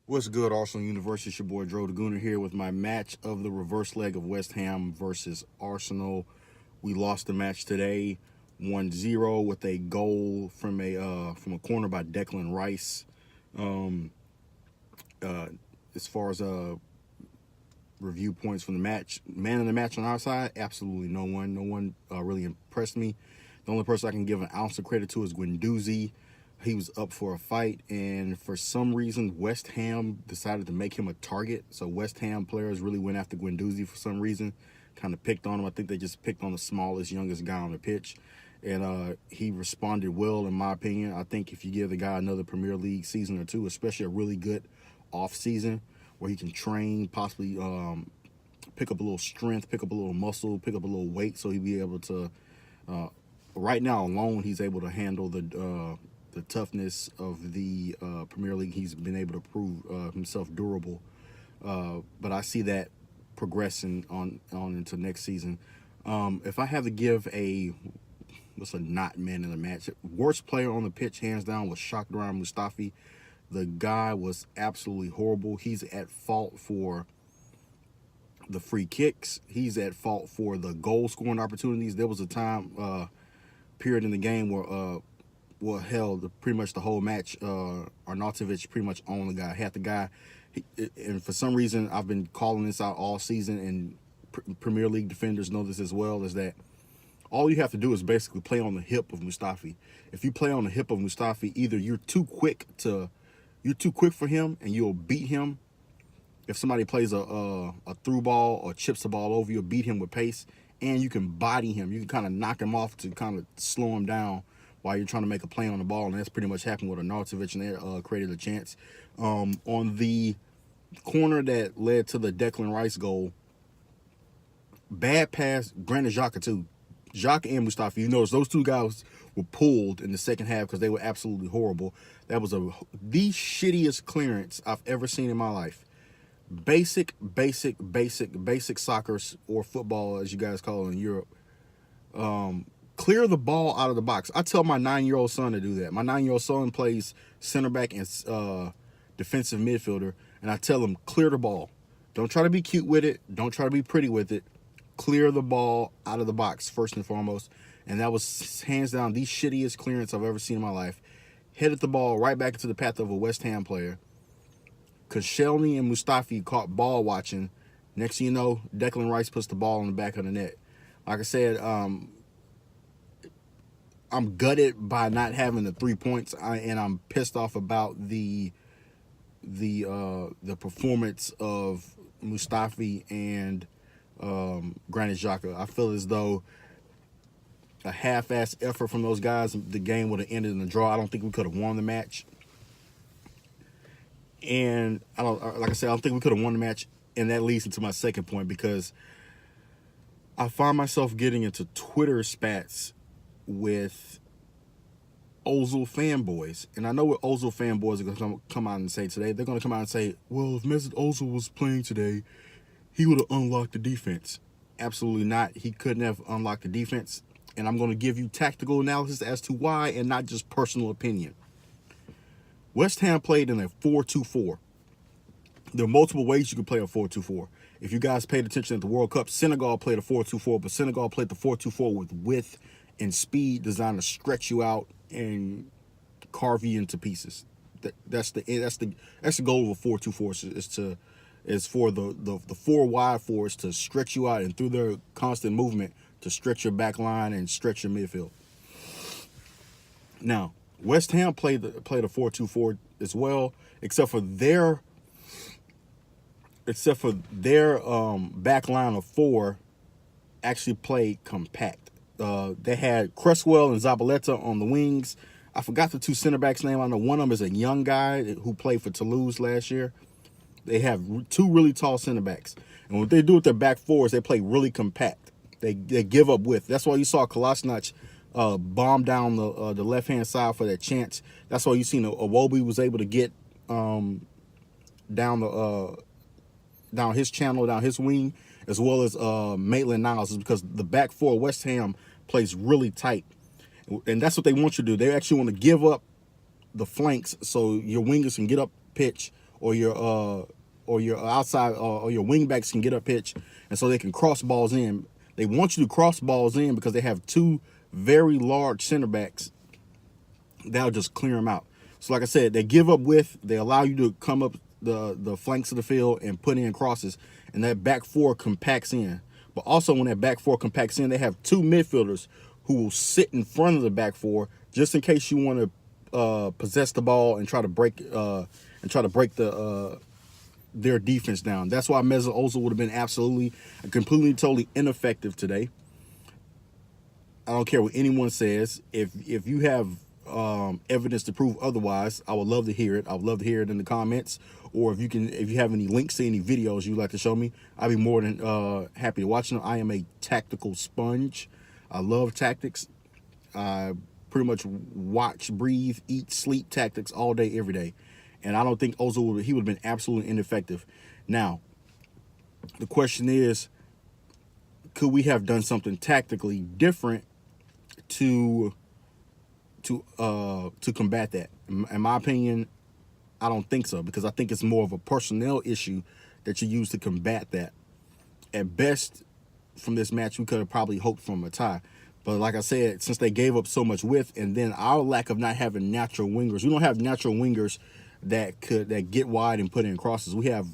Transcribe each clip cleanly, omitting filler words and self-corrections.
What's good, Arsenal University? It's your boy Dro the Gooner here with my match of the reverse leg of West Ham versus Arsenal. We lost the match today, 1-0 with a goal from a corner by Declan Rice. As far as review points from the match, man of the match on our side, absolutely no one. No one really impressed me. The only person I can give an ounce of credit to is Guendouzi. He was up for a fight, and for some reason, West Ham decided to make him a target. So West Ham players really went after Guendouzi for some reason, kind of picked on him. I think they just picked on the smallest, youngest guy on the pitch, and he responded well, in my opinion. I think if you give the guy another Premier League season or two, especially a really good off season where he can train, possibly pick up a little strength, pick up a little muscle, pick up a little weight, so he'll be able to. Right now alone, he's able to handle the toughness of the Premier League. He's been able to prove himself durable, but I see that progressing on into next season. If I have to give what's a not man in the match, worst player on the pitch hands down was Shakhdar Mustafi. The guy was absolutely horrible. He's at fault for the free kicks. He's at fault for the goal scoring opportunities. There was a time period in the game where pretty much the whole match, Arnautovic pretty much owned the guy, had the guy, and for some reason, I've been calling this out all season, and Premier League defenders know this as well, is that all you have to do is basically play on the hip of Mustafi. If you play on the hip of Mustafi, either you're too quick for him and you'll beat him. If somebody plays a through ball or chips the ball over, you'll beat him with pace, and you can body him. You can kind of knock him off to kind of slow him down while you're trying to make a play on the ball, and that's pretty much happened with Arnautovic, and they created a chance. On the corner that led to the Declan Rice goal, bad pass, granted Xhaka too. Xhaka and Mustafi, you notice those two guys were pulled in the second half because they were absolutely horrible. That was the shittiest clearance I've ever seen in my life. Basic soccer or football, as you guys call it in Europe. Clear the ball out of the box. I tell my 9-year-old son to do that. My 9-year-old son plays center back and defensive midfielder, and I tell him, clear the ball. Don't try to be cute with it. Don't try to be pretty with it. Clear the ball out of the box, first and foremost. And that was, hands down, the shittiest clearance I've ever seen in my life. Headed the ball right back into the path of a West Ham player. Koscielny and Mustafi caught ball watching. Next thing you know, Declan Rice puts the ball in the back of the net. Like I said, I'm gutted by not having the 3 points, and I'm pissed off about the performance of Mustafi and Granit Xhaka. I feel as though a half-assed effort from those guys, the game would have ended in a draw. I don't think we could have won the match, and I don't think we could have won the match. And that leads into my second point, because I find myself getting into Twitter spats with Ozil fanboys. And I know what Ozil fanboys are going to come out and say today. They're going to come out and say, well, if Mesut Ozil was playing today, he would have unlocked the defense. Absolutely not. He couldn't have unlocked the defense. And I'm going to give you tactical analysis as to why, and not just personal opinion. West Ham played in a 4-2-4. There are multiple ways you can play a 4-2-4. If you guys paid attention at the World Cup, Senegal played a 4-2-4, but Senegal played the 4-2-4 with width and speed, designed to stretch you out and carve you into pieces. That's the goal of a 4-2-4, is for the four wide forwards to stretch you out, and through their constant movement to stretch your back line and stretch your midfield. Now, West Ham played a 4-2-4 as well, except for their back line of four actually played compact. They had Cresswell and Zabaleta on the wings. I forgot the two center backs' name. I know one of them is a young guy who played for Toulouse last year. They have two really tall center backs, and what they do with their back fours, they play really compact. They give up width. That's why you saw Kolasinac bomb down the left hand side for that chance. That's why you seen Iwobi was able to get down his channel, down his wing, as well as Maitland-Niles, is because the back four West Ham plays really tight. And that's what they want you to do. They actually want to give up the flanks so your wingers can get up pitch or your outside or your wing backs can get a pitch, and so they can cross balls in. They want you to cross balls in because they have two very large center backs that'll just clear them out. So like I said, they give up width. They allow you to come up the flanks of the field and put in crosses, and that back four compacts in. But also when that back four compacts in, they have two midfielders who will sit in front of the back four just in case you want to possess the ball and try to break their defense down. That's why Mesut Ozil would have been absolutely and completely totally ineffective today. I don't care what anyone says. If you have evidence to prove otherwise, I would love to hear it. I would love to hear it in the comments, or if you have any links to any videos you'd like to show me, I'd be more than happy to watch them. I am a tactical sponge. I love tactics. I pretty much watch, breathe, eat, sleep tactics all day, every day. And I don't think Ozil would have been absolutely ineffective. Now, the question is, could we have done something tactically different to combat that? In my opinion, I don't think so, because I think it's more of a personnel issue that you use to combat that. At best, from this match, we could have probably hoped for a tie. But like I said, since they gave up so much width, and then our lack of not having natural wingers, we don't have natural wingers that get wide and put in crosses. We have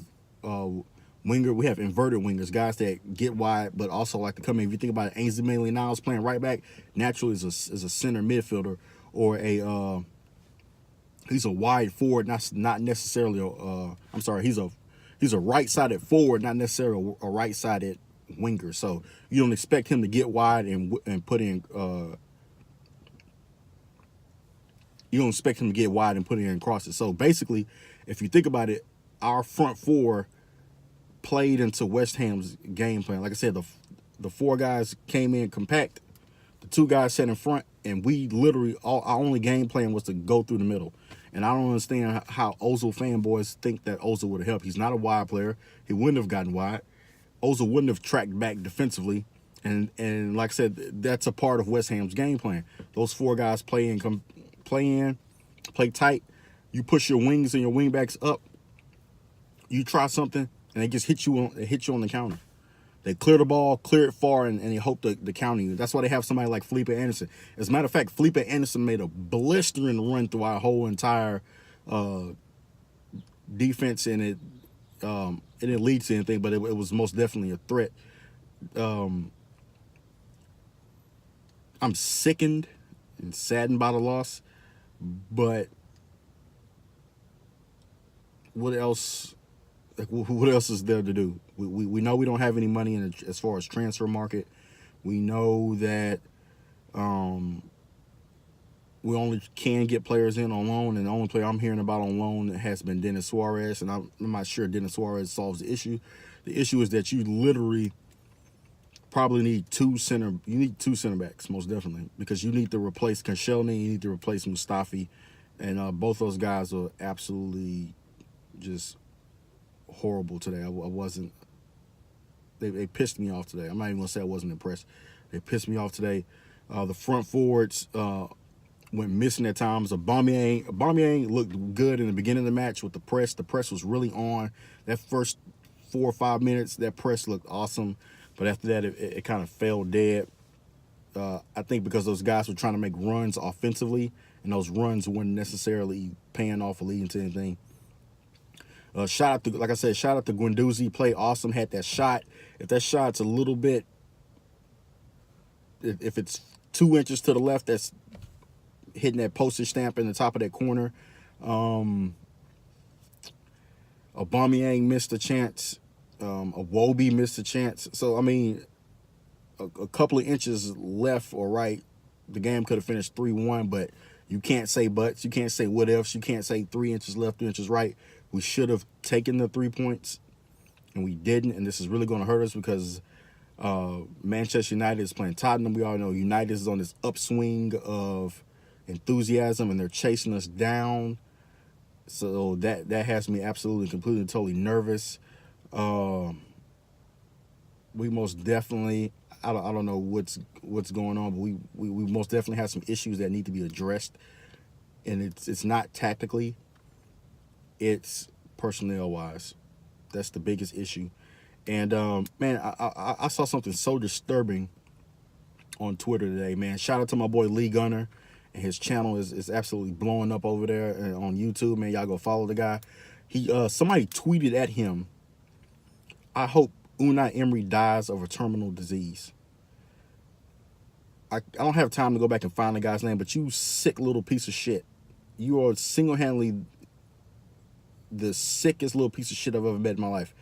we have inverted wingers, guys that get wide but also like to come in. If you think about it, Ainsley Maitland-Niles playing right back, naturally is a center midfielder, or he's a wide forward, not necessarily he's a right-sided forward, not necessarily a right-sided winger. So you don't expect him to get wide and put in crosses. So basically, if you think about it, our front four played into West Ham's game plan. Like I said, the four guys came in compact, the two guys sat in front, and we literally our only game plan was to go through the middle. And I don't understand how Ozil fanboys think that Ozil would have helped. He's not a wide player. He wouldn't have gotten wide. Ozil wouldn't have tracked back defensively. And like I said, that's a part of West Ham's game plan. Those four guys play tight. You push your wings and your wing backs up. You try something, and they just hit you on the counter. They clear the ball, clear it far, and they hope to counter you. That's why they have somebody like Felipe Anderson. As a matter of fact, Felipe Anderson made a blistering run through our whole entire defense, and it didn't lead to anything, but it was most definitely a threat. I'm sickened and saddened by the loss, but what else? What else is there to do? We know we don't have any money as far as transfer market. We know that we only can get players in on loan, and the only player I'm hearing about on loan has been Denis Suarez, and I'm not sure Denis Suarez solves the issue. The issue is that you literally probably need two center backs, most definitely, because you need to replace Koscielny, you need to replace Mustafi, and both those guys are absolutely just horrible today. I wasn't. They pissed me off today. I'm not even gonna say I wasn't impressed. They pissed me off today. The front forwards went missing at times. Aubameyang looked good in the beginning of the match with the press. The press was really on. That first 4 or 5 minutes, that press looked awesome. But after that, it kind of fell dead. I think because those guys were trying to make runs offensively, and those runs weren't necessarily paying off or leading to anything. Shout out to Guendouzi. Played awesome. Had that shot. If that shot's a little bit, if it's 2 inches to the left, that's hitting that postage stamp in the top of that corner. Aubameyang missed a chance. Iwobi missed a chance. So, I mean, a couple of inches left or right, the game could have finished 3-1, but you can't say buts. You can't say what ifs. You can't say 3 inches left, 3 inches right. We should have taken the 3 points, and we didn't, and this is really going to hurt us because Manchester United is playing Tottenham. We all know United is on this upswing of enthusiasm, and they're chasing us down. So that has me absolutely, completely, totally nervous. We most definitely, I don't know what's going on, but we most definitely have some issues that need to be addressed, and it's not tactically. It's personnel-wise. That's the biggest issue. And, man, I saw something so disturbing on Twitter today, man. Shout out to my boy Lee Gunner. And his channel is absolutely blowing up over there on YouTube, man. Y'all go follow the guy. Somebody tweeted at him, "I hope Unai Emery dies of a terminal disease." I don't have time to go back and find the guy's name, but you sick little piece of shit. You are single-handedly the sickest little piece of shit I've ever met in my life.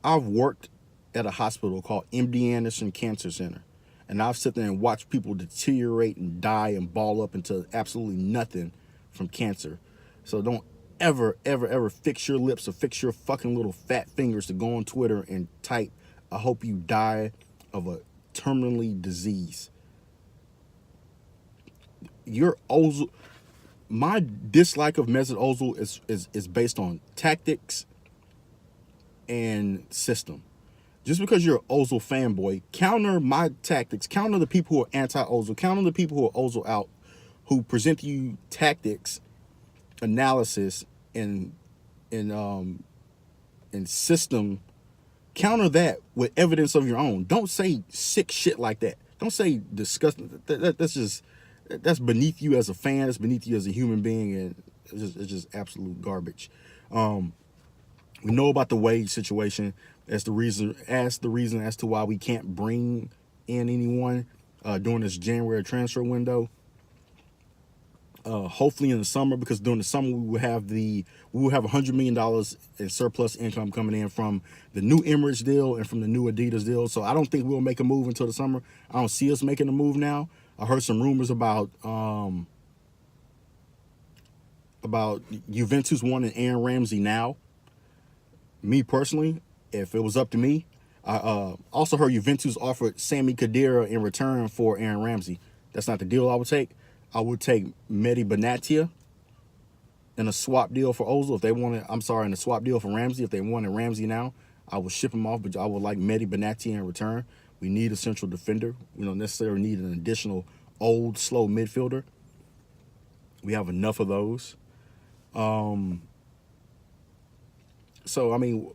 I've worked at a hospital called MD Anderson Cancer Center, and I've sat there and watched people deteriorate and die and ball up into absolutely nothing from cancer. So don't ever, ever, ever fix your lips or fix your fucking little fat fingers to go on Twitter and type, "I hope you die of a terminally disease." Your Ozil, my dislike of Mesut Ozil is based on tactics and system. Just because you're an Ozil fanboy, counter my tactics, counter the people who are anti-Ozil, counter the people who are Ozil out, who present you tactics, analysis, and system. Counter that with evidence of your own. Don't say sick shit like that. Don't say disgusting. That's beneath you as a fan. It's beneath you as a human being, and it's just absolute garbage. We know about the wage situation. That's the reason as to why we can't bring in anyone during this January transfer window. Hopefully in the summer, because during the summer we will have $100 million in surplus income coming in from the new Emirates deal and from the new Adidas deal. So I don't think we'll make a move until the summer. I don't see us making a move now. I heard some rumors about Juventus wanting Aaron Ramsey now. Me personally, if it was up to me, I also heard Juventus offered Sami Khedira in return for Aaron Ramsey. That's not the deal I would take. I would take Mehdi Benatia in a swap deal for Ozil if they wanted. I'm sorry, in a swap deal for Ramsey if they wanted Ramsey now. I would ship him off, but I would like Mehdi Benatia in return. We need a central defender. We don't necessarily need an additional old, slow midfielder. We have enough of those. So, I mean,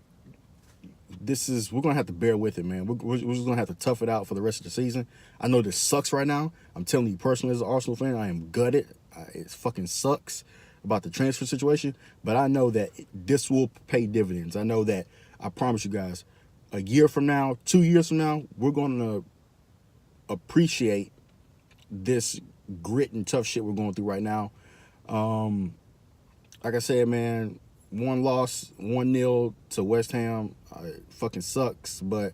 we're going to have to bear with it, man. We're just going to have to tough it out for the rest of the season. I know this sucks right now. I'm telling you personally as an Arsenal fan, I am gutted. It fucking sucks about the transfer situation, but I know that this will pay dividends. I know that, I promise you guys, a year from now, 2 years from now, we're going to appreciate this grit and tough shit we're going through right now. Like I said, man, one loss, 1-0 to West Ham. It fucking sucks, but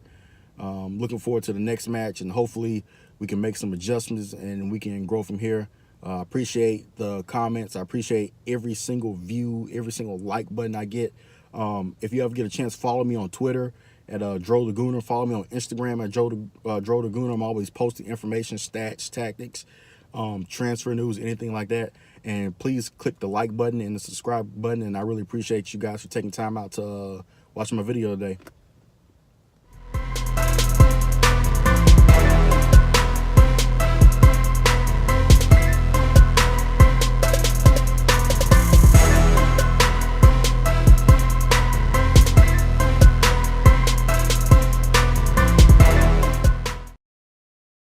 looking forward to the next match, and hopefully we can make some adjustments and we can grow from here. I appreciate the comments. I appreciate every single view, every single like button I get. If you ever get a chance, follow me on Twitter at Dro Laguna. Follow me on Instagram at Dro Laguna. I'm always posting information, stats, tactics, transfer news, anything like that. And please click the like button and the subscribe button. And I really appreciate you guys for taking time out to watch my video today.